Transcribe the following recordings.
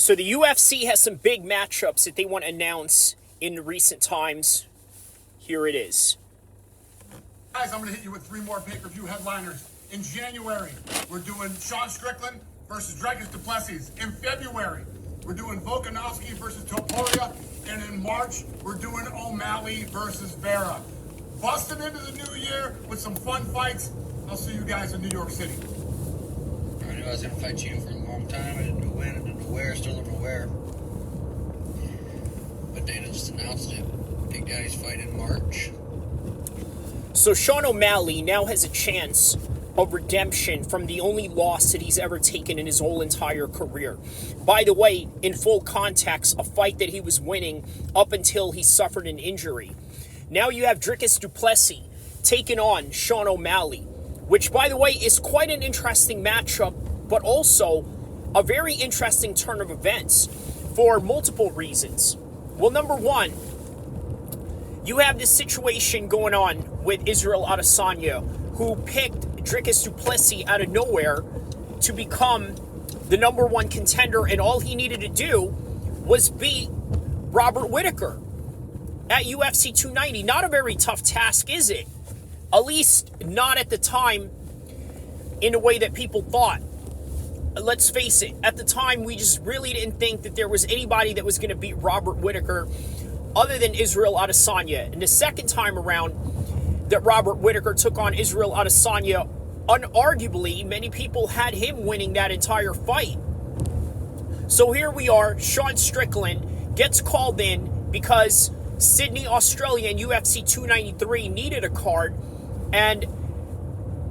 So the UFC has some big matchups that they want to announce in recent times. Here it is. Guys, I'm going to hit you with 3 more pay-per-view headliners. In January, we're doing Sean Strickland versus Dricus du Plessis. In February, we're doing Volkanovski versus Topuria. And in March, we're doing O'Malley versus Vera. Busting into the new year with some fun fights. I'll see you guys in New York City. I knew I was going to fight you for a long time. I didn't know when, I didn't know where, still don't know where. But Dana just announced it. Big Daddy's fight in March. So Sean O'Malley now has a chance of redemption from the only loss that he's ever taken in his whole entire career. By the way, in full context, a fight that he was winning up until he suffered an injury. Now you have Dricus du Plessis taking on Sean O'Malley, which, by the way, is quite an interesting matchup, but also a very interesting turn of events for multiple reasons. Well, number one, you have this situation going on with Israel Adesanya, who picked Dricus du Plessis out of nowhere to become the number one contender, and all he needed to do was beat Robert Whittaker at UFC 290. Not a very tough task, is it? At least not at the time in a way that people thought. Let's face it, at the time we just really didn't think that there was anybody that was going to beat Robert Whittaker other than Israel Adesanya. And the second time around that Robert Whittaker took on Israel Adesanya, unarguably, many people had him winning that entire fight. So here we are, Sean Strickland gets called in because Sydney, Australia and UFC 293 needed a card, and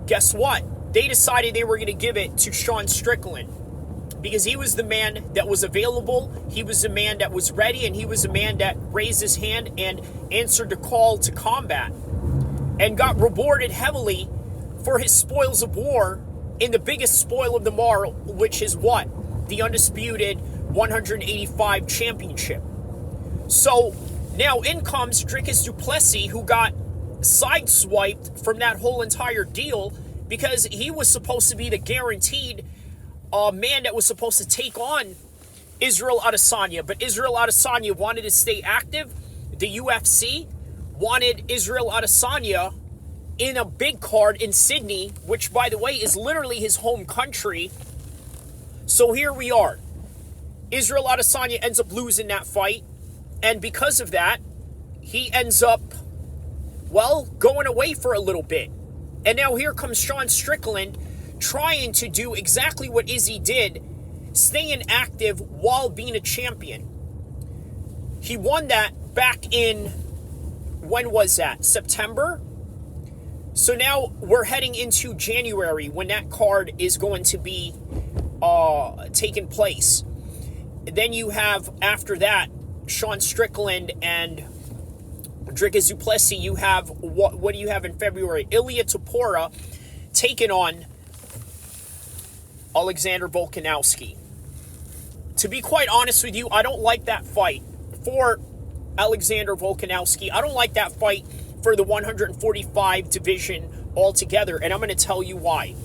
guess what? They decided they were going to give it to Sean Strickland because he was the man that was available, he was the man that was ready, and he was the man that raised his hand and answered the call to combat and got rewarded heavily for his spoils of war in the biggest spoil of them all, which is what? The undisputed 185 championship. So now in comes Dricus du Plessis, who got sideswiped from that whole entire deal because he was supposed to be the guaranteed man that was supposed to take on Israel Adesanya. But Israel Adesanya wanted to stay active. The UFC wanted Israel Adesanya in a big card in Sydney, which, by the way, is literally his home country. So here we are. Israel Adesanya ends up losing that fight. And because of that, he ends up, well, going away for a little bit. And now here comes Sean Strickland trying to do exactly what Izzy did, staying active while being a champion. He won that back in, when was that? September? So now we're heading into January when that card is going to be taking place. Then you have, after that, Sean Strickland and Dricus du Plessis. You have, what do you have in February? Ilia Topuria taking on Alexander Volkanovski. To be quite honest with you, I don't like that fight for Alexander Volkanovski. I don't like that fight for the 145 division altogether, and I'm going to tell you why.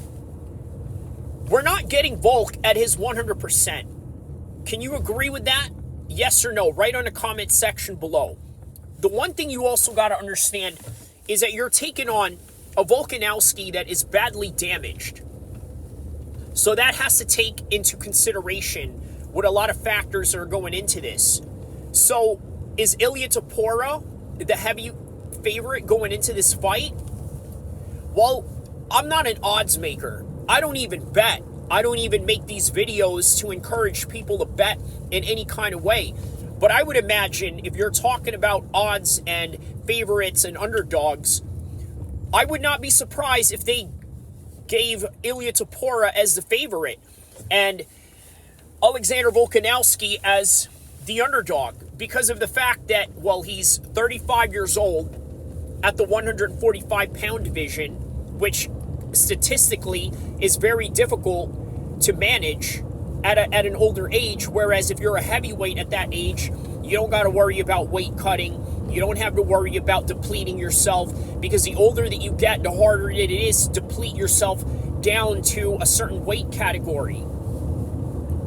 We're not getting Volk at his 100%. Can you agree with that? Yes or no? Right on the comment section below. The one thing you also got to understand is that you're taking on a Volkanovski that is badly damaged. So that has to take into consideration what a lot of factors are going into this. So is Ilia Topuria the heavy favorite going into this fight? Well, I'm not an odds maker. I don't even bet. I don't even make these videos to encourage people to bet in any kind of way. But I would imagine if you're talking about odds and favorites and underdogs, I would not be surprised if they gave Ilia Topuria as the favorite and Alexander Volkanovski as the underdog because of the fact that, well, he's 35 years old at the 145-pound division, which statistically is very difficult to manage at an older age, whereas if you're a heavyweight at that age, you don't got to worry about weight cutting. You don't have to worry about depleting yourself because the older that you get, the harder it is to deplete yourself down to a certain weight category.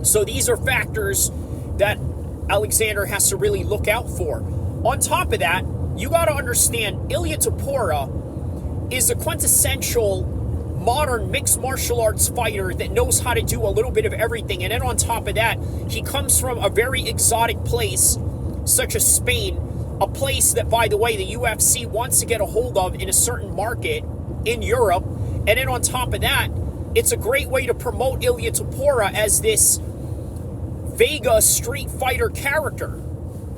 So these are factors that Alexander has to really look out for. On top of that, you got to understand Ilia Topuria is a quintessential modern mixed martial arts fighter that knows how to do a little bit of everything. And then on top of that, he comes from a very exotic place such as Spain, a place that, by the way, the UFC wants to get a hold of in a certain market in Europe. And then on top of that, it's a great way to promote Ilia Topuria as this Vega Street Fighter character.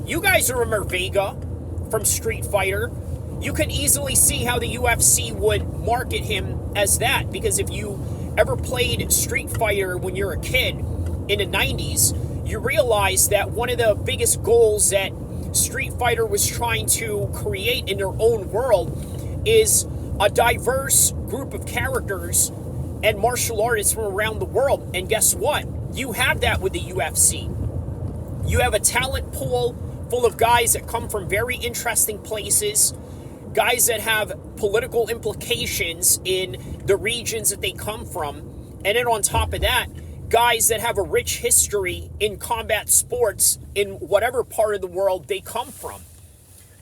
You guys remember Vega from Street Fighter. You can easily see how the UFC would market him as that, because if you ever played Street Fighter when you're a kid in the 90s, you realize that one of the biggest goals that Street Fighter was trying to create in their own world is a diverse group of characters and martial artists from around the world. And guess what? You have that with the UFC. You have a talent pool full of guys that come from very interesting places, guys that have political implications in the regions that they come from. And then on top of that, guys that have a rich history in combat sports in whatever part of the world they come from.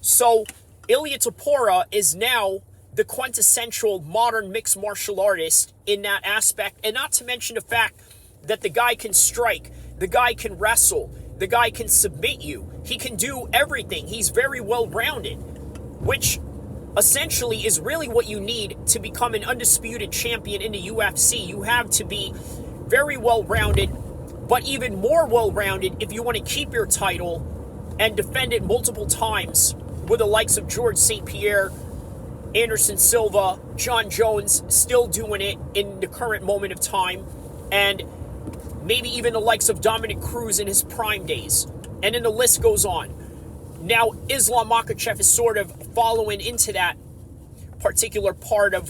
So Ilia Topuria is now the quintessential modern mixed martial artist in that aspect. And not to mention the fact that the guy can strike, the guy can wrestle, the guy can submit you. He can do everything. He's very well-rounded, which essentially is really what you need to become an undisputed champion in the UFC. You have to be very well-rounded, but even more well-rounded if you want to keep your title and defend it multiple times with the likes of George St. Pierre, Anderson Silva, John Jones still doing it in the current moment of time, and maybe even the likes of Dominic Cruz in his prime days. And then the list goes on. Now, Islam Makhachev is sort of following into that particular part of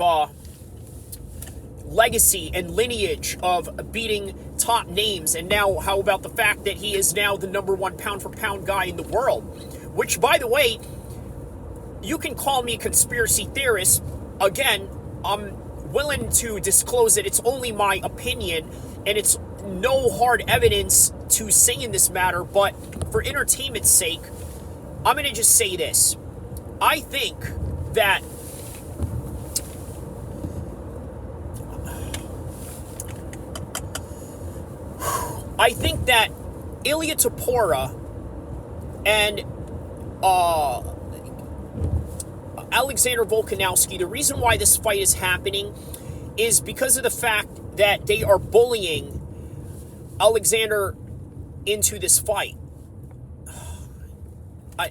legacy and lineage of beating top names. And now, how about the fact that he is now the number one pound-for-pound guy in the world? Which, by the way, you can call me a conspiracy theorist. Again, I'm willing to disclose that it's only my opinion, and it's no hard evidence to say in this matter, but for entertainment's sake, I'm going to just say this. I think that Ilia Topuria and Alexander Volkanovski, the reason why this fight is happening is because of the fact that they are bullying Alexander into this fight.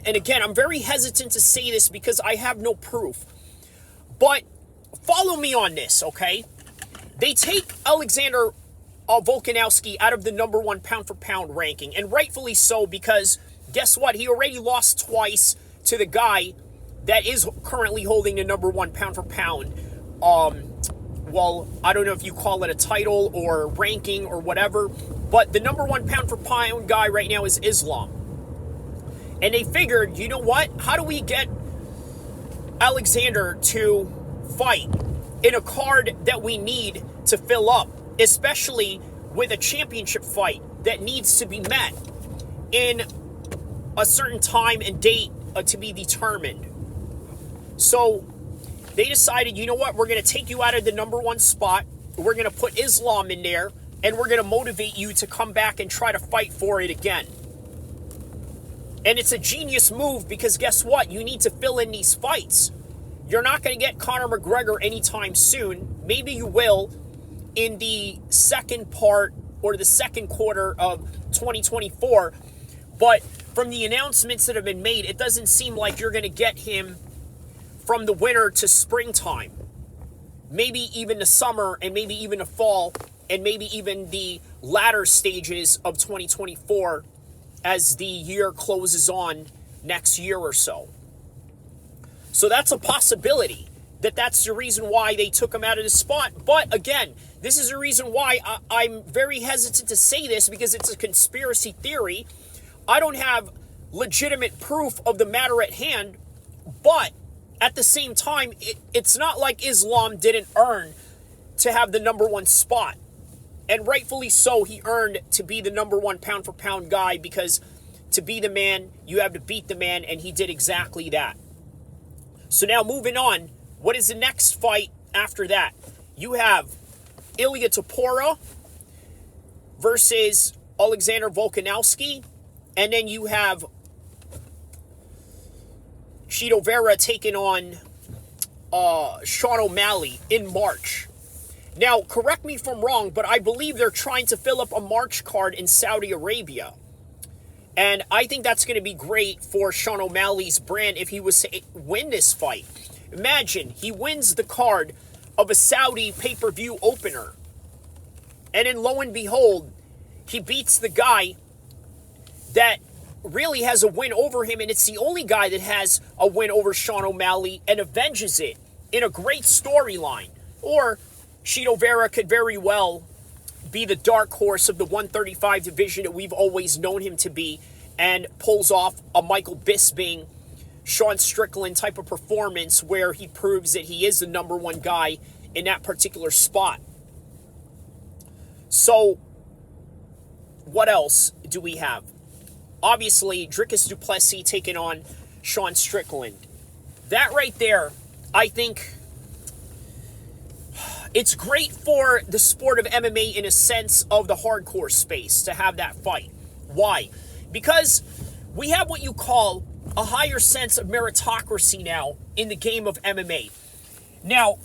And again, I'm very hesitant to say this because I have no proof. But follow me on this, okay? They take Alexander Volkanovski out of the number one pound-for-pound ranking, and rightfully so, because guess what? He already lost twice to the guy that is currently holding the number one pound-for-pound. Well, I don't know if you call it a title or ranking or whatever, but the number one pound-for-pound guy right now is Islam. And they figured, you know what? How do we get Alexander to fight in a card that we need to fill up, especially with a championship fight that needs to be met in a certain time and date to be determined? So they decided, you know what? We're going to take you out of the number one spot. We're going to put Islam in there, and we're going to motivate you to come back and try to fight for it again. And it's a genius move because guess what? You need to fill in these fights. You're not going to get Conor McGregor anytime soon. Maybe you will in the second part or the second quarter of 2024. But from the announcements that have been made, it doesn't seem like you're going to get him from the winter to springtime. Maybe even the summer, and maybe even the fall, and maybe even the latter stages of 2024 as the year closes on next year or so. So that's a possibility that's the reason why they took him out of the spot. But again, this is the reason why I'm very hesitant to say this, because it's a conspiracy theory. I don't have legitimate proof of the matter at hand, but at the same time, it's not like Islam didn't earn to have the number one spot. And rightfully so, he earned to be the number one pound-for-pound guy, because to be the man, you have to beat the man, and he did exactly that. So now moving on, what is the next fight after that? You have Ilya Topuria versus Alexander Volkanovski, and then you have Chito Vera taking on Sean O'Malley in March. Now, correct me if I'm wrong, but I believe they're trying to fill up a March card in Saudi Arabia. And I think that's going to be great for Sean O'Malley's brand if he was to win this fight. Imagine, he wins the card of a Saudi pay-per-view opener. And then lo and behold, he beats the guy that really has a win over him, and it's the only guy that has a win over Sean O'Malley, and avenges it in a great storyline. Or Chito Vera could very well be the dark horse of the 135 division that we've always known him to be, and pulls off a Michael Bisping, Sean Strickland type of performance where he proves that he is the number one guy in that particular spot. So, what else do we have? Obviously, Dricus du Plessis taking on Sean Strickland. That right there, I think it's great for the sport of MMA in a sense of the hardcore space to have that fight. Why? Because we have what you call a higher sense of meritocracy now in the game of MMA. Now,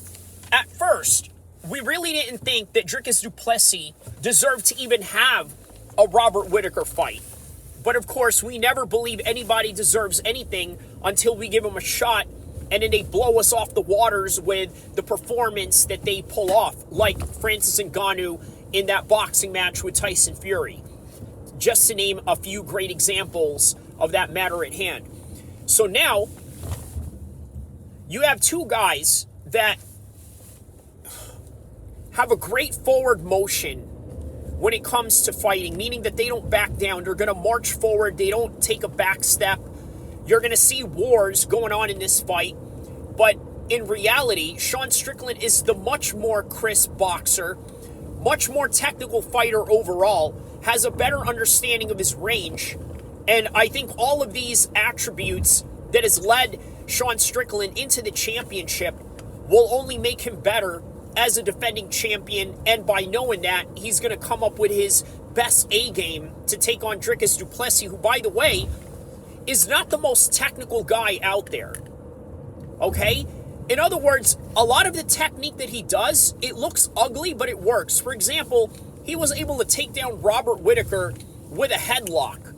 at first, we really didn't think that Dricus du Plessis deserved to even have a Robert Whittaker fight. But of course, we never believe anybody deserves anything until we give them a shot, and then they blow us off the waters with the performance that they pull off, like Francis Ngannou in that boxing match with Tyson Fury. Just to name a few great examples of that matter at hand. So now, you have two guys that have a great forward motion when it comes to fighting, meaning that they don't back down. They're going to march forward. They don't take a back step. You're going to see wars going on in this fight. But in reality, Sean Strickland is the much more crisp boxer, much more technical fighter overall, has a better understanding of his range. And I think all of these attributes that has led Sean Strickland into the championship will only make him better as a defending champion. And by knowing that, he's going to come up with his best A game to take on Dricus du Plessis, who, by the way, is not the most technical guy out there. Okay? In other words, a lot of the technique that he does, it looks ugly, but it works. For example, he was able to take down Robert Whittaker with a headlock.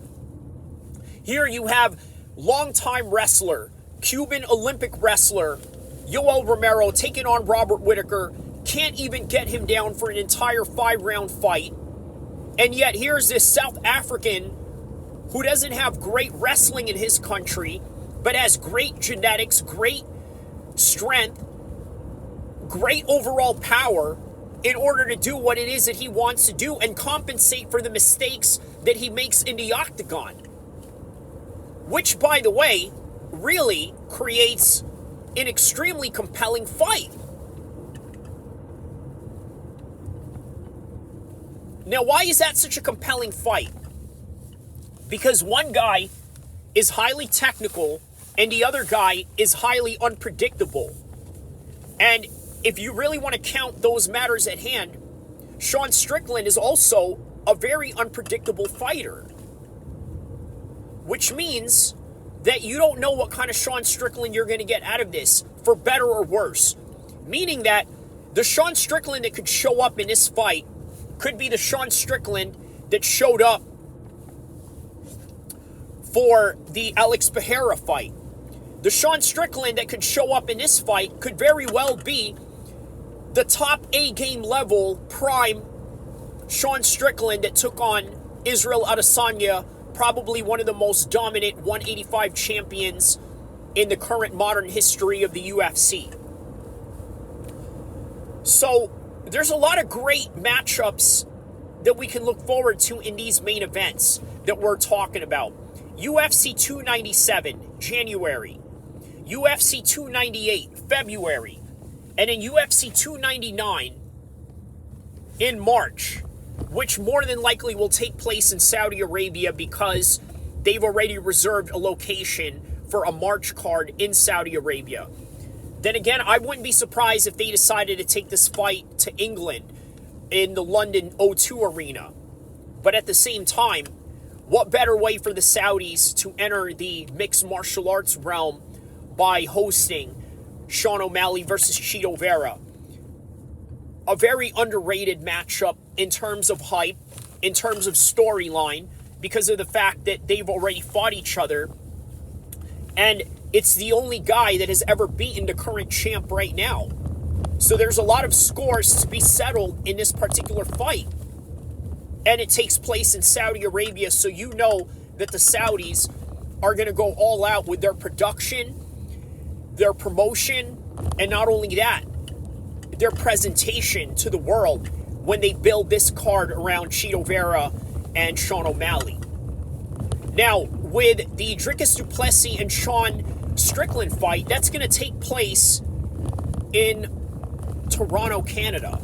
Here you have longtime wrestler, Cuban Olympic wrestler, Yoel Romero taking on Robert Whittaker. Can't even get him down for an entire 5-round fight. And yet here's this South African who doesn't have great wrestling in his country, but has great genetics, great strength, great overall power in order to do what it is that he wants to do and compensate for the mistakes that he makes in the octagon. Which, by the way, really creates an extremely compelling fight. Now, why is that such a compelling fight? Because one guy is highly technical and the other guy is highly unpredictable. And if you really want to count those matters at hand, Sean Strickland is also a very unpredictable fighter. Which means that you don't know what kind of Sean Strickland you're going to get out of this, for better or worse. Meaning that the Sean Strickland that could show up in this fight could be the Sean Strickland that showed up for the Alex Pereira fight. The Sean Strickland that could show up in this fight could very well be the top A-game level prime Sean Strickland that took on Israel Adesanya, probably one of the most dominant 185 champions in the current modern history of the UFC. So there's a lot of great matchups that we can look forward to in these main events that we're talking about. UFC 297, January. UFC 298, February. And then UFC 299 in March. which more than likely will take place in Saudi Arabia because they've already reserved a location for a March card in Saudi Arabia. Then again, I wouldn't be surprised if they decided to take this fight to England in the London O2 Arena. But at the same time, what better way for the Saudis to enter the mixed martial arts realm by hosting Sean O'Malley versus Chito Vera? A very underrated matchup in terms of hype, in terms of storyline, because of the fact that they've already fought each other. And it's the only guy that has ever beaten the current champ right now. So there's a lot of scores to be settled in this particular fight. And it takes place in Saudi Arabia, so you know that the Saudis are going to go all out with their production, their promotion, and not only that, their presentation to the world when they build this card around Chito Vera and Sean O'Malley. Now, with the Dricus du Plessis and Sean Strickland fight, that's going to take place in Toronto, Canada,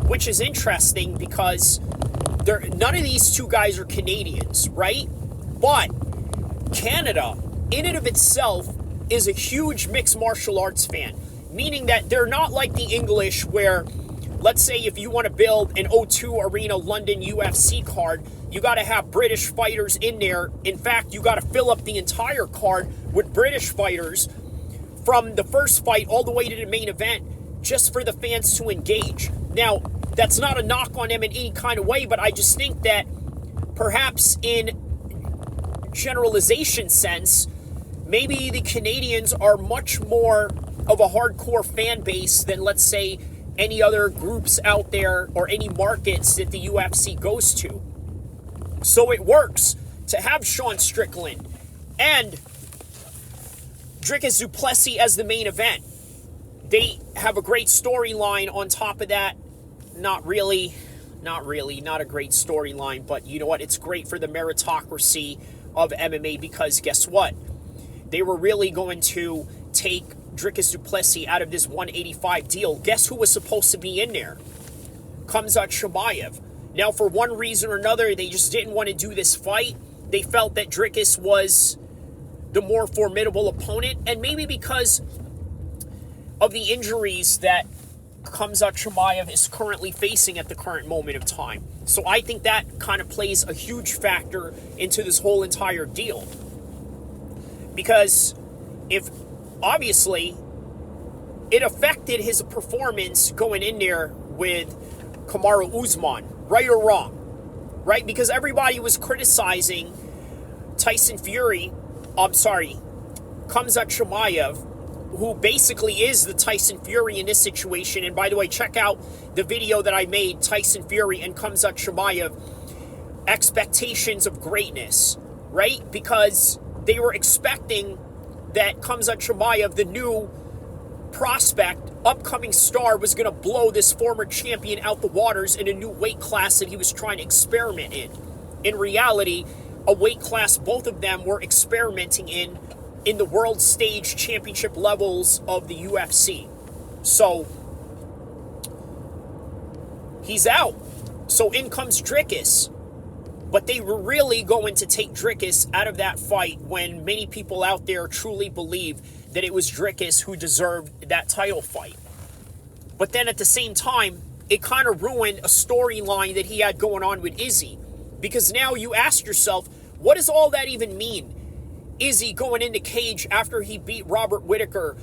which is interesting because none of these two guys are Canadians, right? But Canada, in and of itself, is a huge mixed martial arts fan, meaning that they're not like the English where, let's say if you want to build an O2 Arena London UFC card, you got to have British fighters in there. In fact, you got to fill up the entire card with British fighters from the first fight all the way to the main event just for the fans to engage. Now, that's not a knock on them in any kind of way, but I just think that perhaps in generalization sense, maybe the Canadians are much more of a hardcore fan base than, let's say, any other groups out there or any markets that the UFC goes to. So it works to have Sean Strickland and Dricus du Plessis as the main event. They have a great storyline on top of that. Not really, not a great storyline, but you know what? It's great for the meritocracy of MMA because guess what? They were really going to take Dricus du Plessis out of this 185 deal. Guess who was supposed to be in there? Khamzat Chimaev. Now, for one reason or another, they just didn't want to do this fight. They felt that Dricus was the more formidable opponent, and maybe because of the injuries that Khamzat Chimaev is currently facing at the current moment of time. So I think that kind of plays a huge factor into this whole entire deal. Because if, obviously, it affected his performance going in there with Kamaru Usman, right or wrong, right? Because everybody was criticizing Khamzat Chimaev, who basically is the Tyson Fury in this situation. And by the way, check out the video that I made, Tyson Fury and Khamzat Chimaev, expectations of greatness, right? Because they were expecting that Khamzat Chimaev, the new prospect, upcoming star, was going to blow this former champion out the waters in a new weight class that he was trying to experiment in. In reality, a weight class both of them were experimenting in the world stage championship levels of the UFC. So, he's out. So in comes Dricus. But they were really going to take Dricus out of that fight when many people out there truly believe that it was Dricus who deserved that title fight. But then at the same time, it kind of ruined a storyline that he had going on with Izzy. Because now you ask yourself, what does all that even mean? Izzy going into cage after he beat Robert Whittaker,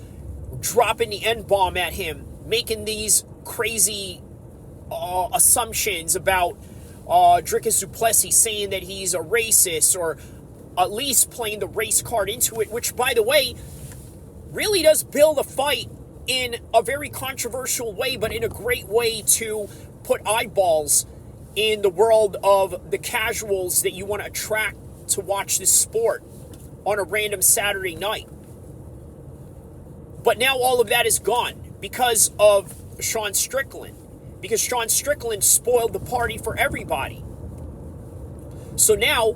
dropping the N-bomb at him, making these crazy assumptions about Dricus du Plessis, saying that he's a racist, or at least playing the race card into it, which, by the way, really does build a fight in a very controversial way, but in a great way to put eyeballs in the world of the casuals that you want to attract to watch this sport on a random Saturday night. But now all of that is gone because of Sean Strickland. Because Sean Strickland spoiled the party for everybody. So now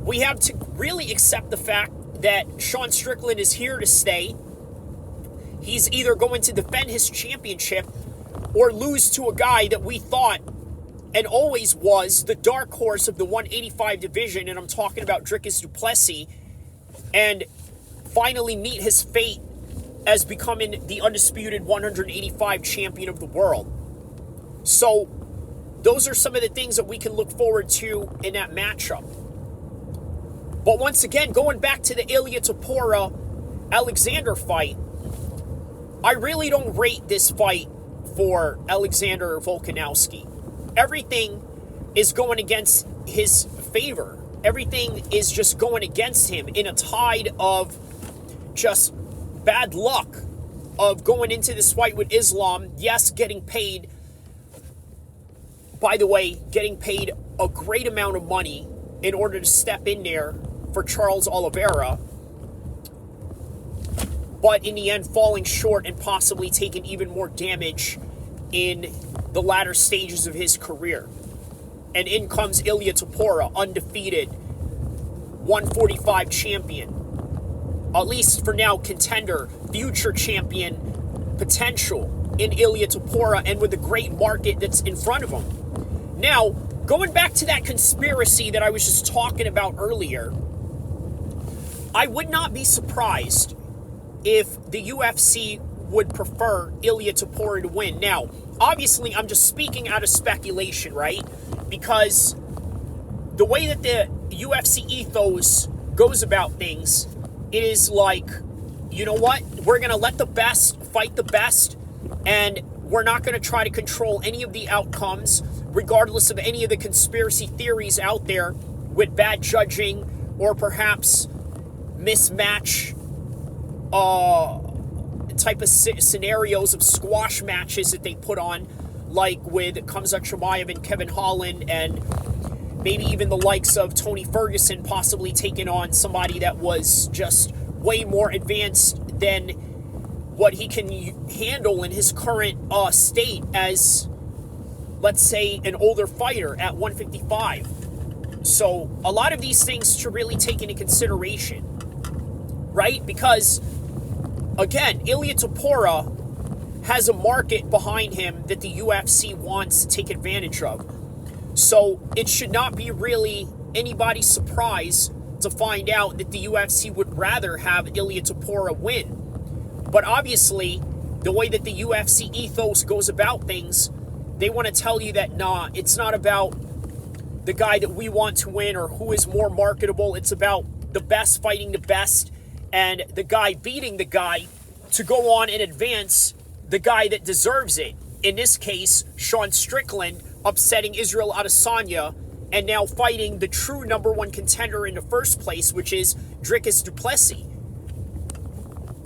we have to really accept the fact that Sean Strickland is here to stay. He's either going to defend his championship or lose to a guy that we thought and always was the dark horse of the 185 division, and I'm talking about Dricus du Plessis, and finally meet his fate as becoming the undisputed 185 champion of the world. So those are some of the things that we can look forward to in that matchup. But once again, going back to the Ilia Topuria-Alexander fight, I really don't rate this fight for Alexander Volkanovski. Everything is going against his favor. Everything is just going against him in a tide of just bad luck of going into this fight with Islam. Yes, getting paid, by the way, getting paid a great amount of money in order to step in there for Charles Oliveira, but in the end falling short and possibly taking even more damage in the latter stages of his career. And in comes Ilia Topuria, undefeated, 145 champion, at least for now contender, future champion potential in Ilia Topuria, and with a great market that's in front of him. Now, going back to that conspiracy that I was just talking about earlier, I would not be surprised if the UFC would prefer Ilia Topuria to win. Now, obviously, I'm just speaking out of speculation, right? Because the way that the UFC ethos goes about things, it is like, you know what? We're going to let the best fight the best, and we're not going to try to control any of the outcomes, regardless of any of the conspiracy theories out there with bad judging or perhaps mismatch type of scenarios of squash matches that they put on, like with Khamzat Chimaev and Kevin Holland, and maybe even the likes of Tony Ferguson possibly taking on somebody that was just way more advanced than what he can handle in his current state as, let's say, an older fighter at 155. So a lot of these things to really take into consideration, right? Because, again, Ilia Topuria has a market behind him that the UFC wants to take advantage of. So it should not be really anybody's surprise to find out that the UFC would rather have Ilia Topuria win. But obviously, the way that the UFC ethos goes about things, they want to tell you that, nah, it's not about the guy that we want to win or who is more marketable. It's about the best fighting the best, and the guy beating the guy to go on and advance the guy that deserves it. In this case, Sean Strickland upsetting Israel Adesanya and now fighting the true number one contender in the first place, which is Dricus du Plessis.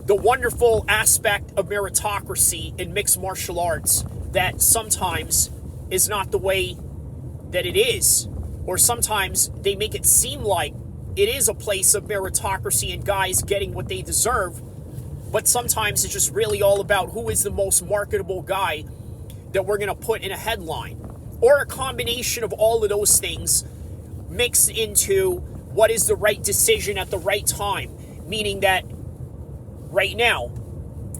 The wonderful aspect of meritocracy in mixed martial arts that sometimes is not the way that it is, or sometimes they make it seem like it is a place of meritocracy and guys getting what they deserve, but sometimes it's just really all about who is the most marketable guy that we're going to put in a headline, or a combination of all of those things mixed into what is the right decision at the right time, meaning that right now,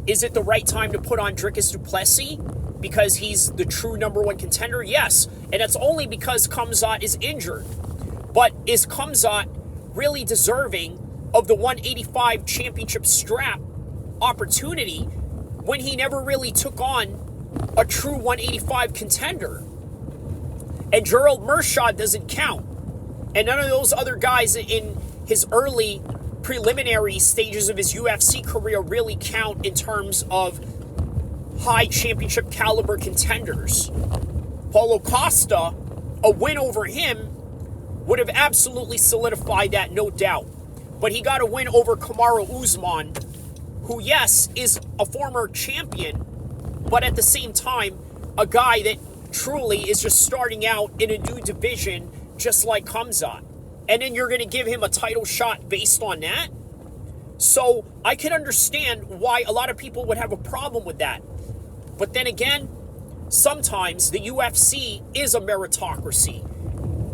is it the right time to put on Dricus du Plessis because he's the true number one contender? Yes, and that's only because Khamzat is injured. But is Khamzat really deserving of the 185 championship strap opportunity when he never really took on a true 185 contender? And Gerald Meerschaert doesn't count. And none of those other guys in his early preliminary stages of his UFC career really count in terms of high championship caliber contenders. Paulo Costa, a win over him would have absolutely solidified that, no doubt. But he got a win over Kamaru Usman, who, yes, is a former champion, but at the same time, a guy that truly is just starting out in a new division, just like Khamzat. And then you're going to give him a title shot based on that? So I can understand why a lot of people would have a problem with that. But then again, sometimes the UFC is a meritocracy.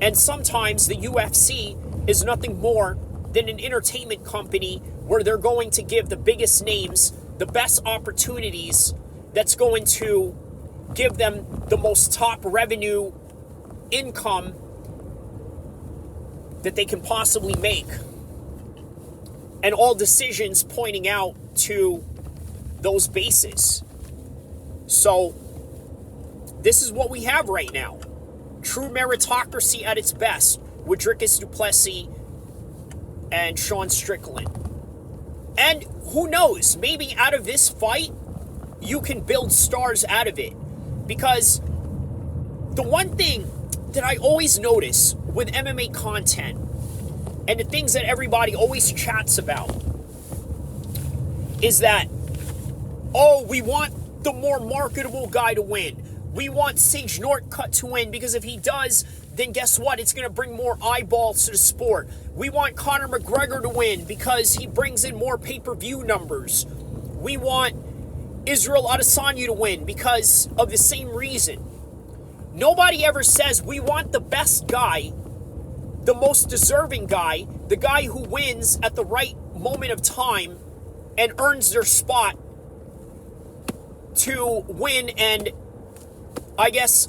And sometimes the UFC is nothing more than an entertainment company where they're going to give the biggest names the best opportunities that's going to give them the most top revenue income that they can possibly make. And all decisions pointing out to those bases. So, this is what we have right now. True meritocracy at its best with Dricus du Plessis and Sean Strickland. And who knows, maybe out of this fight, you can build stars out of it. Because the one thing that I always notice with MMA content, and the things that everybody always chats about, is that, oh, we want the more marketable guy to win. We want Sage Northcutt to win because if he does, then guess what? It's going to bring more eyeballs to the sport. We want Conor McGregor to win because he brings in more pay-per-view numbers. We want Israel Adesanya to win because of the same reason. Nobody ever says we want the best guy, the most deserving guy, the guy who wins at the right moment of time and earns their spot to win and, I guess,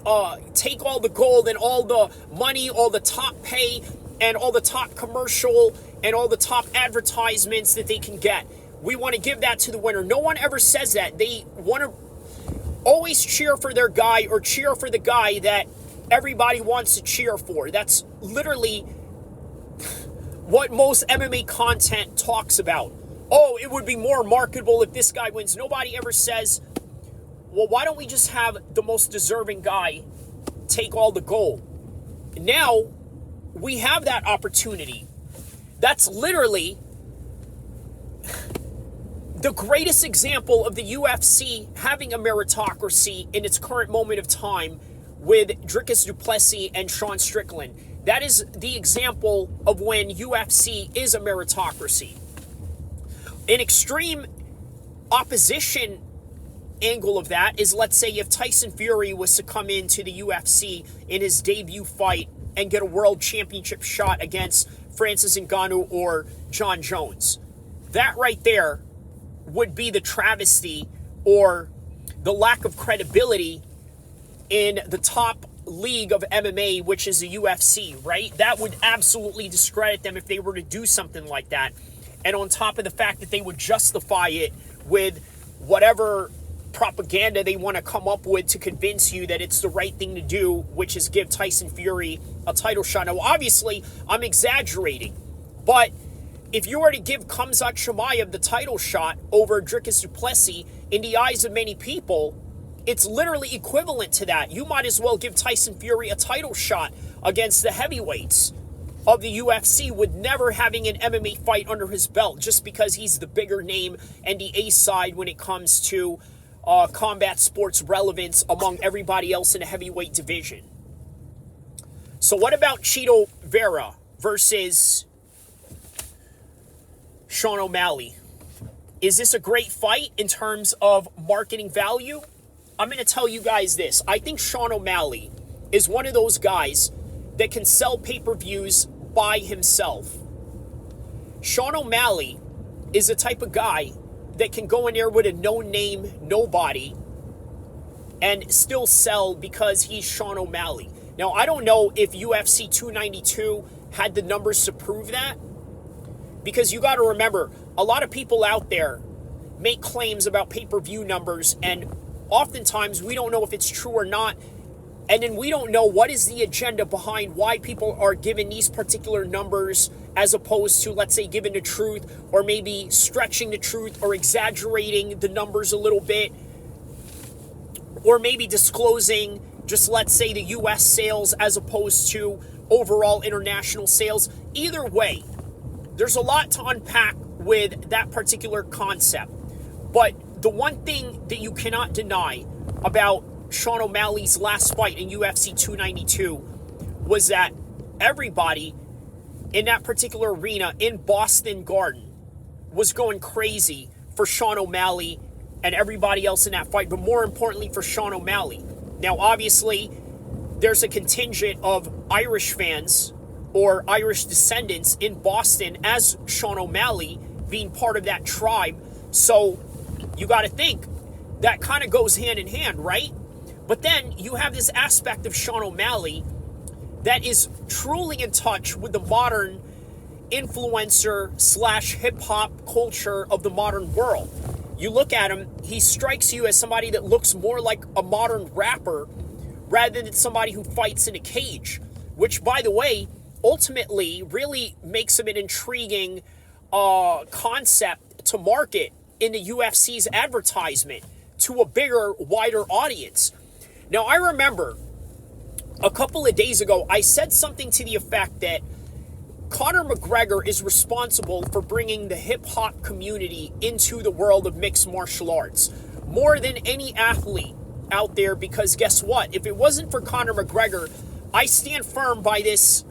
take all the gold and all the money, all the top pay, and all the top commercial and all the top advertisements that they can get. We want to give that to the winner. No one ever says that. They want to always cheer for their guy or cheer for the guy that everybody wants to cheer for. That's literally what most MMA content talks about. Oh, it would be more marketable if this guy wins. Nobody ever says, well, why don't we just have the most deserving guy take all the gold? Now, we have that opportunity. That's literally the greatest example of the UFC having a meritocracy in its current moment of time with Dricus du Plessis and Sean Strickland. That is the example of when UFC is a meritocracy. An extreme opposition angle of that is, let's say, if Tyson Fury was to come into the UFC in his debut fight and get a world championship shot against Francis Ngannou or John Jones. That right there would be the travesty or the lack of credibility in the top league of MMA, which is the UFC, right? That would absolutely discredit them if they were to do something like that. And on top of the fact that they would justify it with whatever propaganda they want to come up with to convince you that it's the right thing to do, which is give Tyson Fury a title shot. Now, obviously, I'm exaggerating, but if you were to give Khamzat Chimaev the title shot over Dricus du Plessis, in the eyes of many people, it's literally equivalent to that. You might as well give Tyson Fury a title shot against the heavyweights of the UFC with never having an MMA fight under his belt, just because he's the bigger name and the A side when it comes to combat sports relevance among everybody else in the heavyweight division. So what about Chito Vera versus Sean O'Malley? Is this a great fight in terms of marketing value? I'm going to tell you guys this. I think Sean O'Malley is one of those guys that can sell pay-per-views by himself. Sean O'Malley is the type of guy that can go in there with a no-name nobody and still sell because he's Sean O'Malley. Now, I don't know if UFC 292 had the numbers to prove that, because you got to remember, a lot of people out there make claims about pay-per-view numbers, and oftentimes we don't know if it's true or not, and then we don't know what is the agenda behind why people are given these particular numbers as opposed to, let's say, giving the truth, or maybe stretching the truth or exaggerating the numbers a little bit, or maybe disclosing just, let's say, the US sales as opposed to overall international sales. Either way, there's a lot to unpack with that particular concept. But the one thing that you cannot deny about Sean O'Malley's last fight in UFC 292 was that everybody in that particular arena in Boston Garden was going crazy for Sean O'Malley and everybody else in that fight, but more importantly for Sean O'Malley. Now, obviously, there's a contingent of Irish fans or Irish descendants in Boston as Sean O'Malley being part of that tribe. So you got to think that kind of goes hand in hand, right? But then you have this aspect of Sean O'Malley that is truly in touch with the modern influencer slash hip hop culture of the modern world. You look at him, he strikes you as somebody that looks more like a modern rapper rather than somebody who fights in a cage, which, by the way, ultimately really makes him an intriguing concept to market in the UFC's advertisement to a bigger, wider audience. Now, I remember a couple of days ago, I said something to the effect that Conor McGregor is responsible for bringing the hip-hop community into the world of mixed martial arts more than any athlete out there, because guess what? If it wasn't for Conor McGregor, I stand firm by this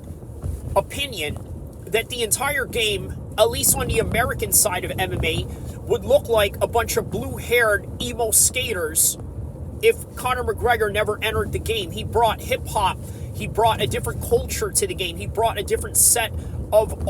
opinion that the entire game, at least on the American side of MMA, would look like a bunch of blue-haired emo skaters if Conor McGregor never entered the game. He brought hip-hop, he brought a different culture to the game, he brought a different set of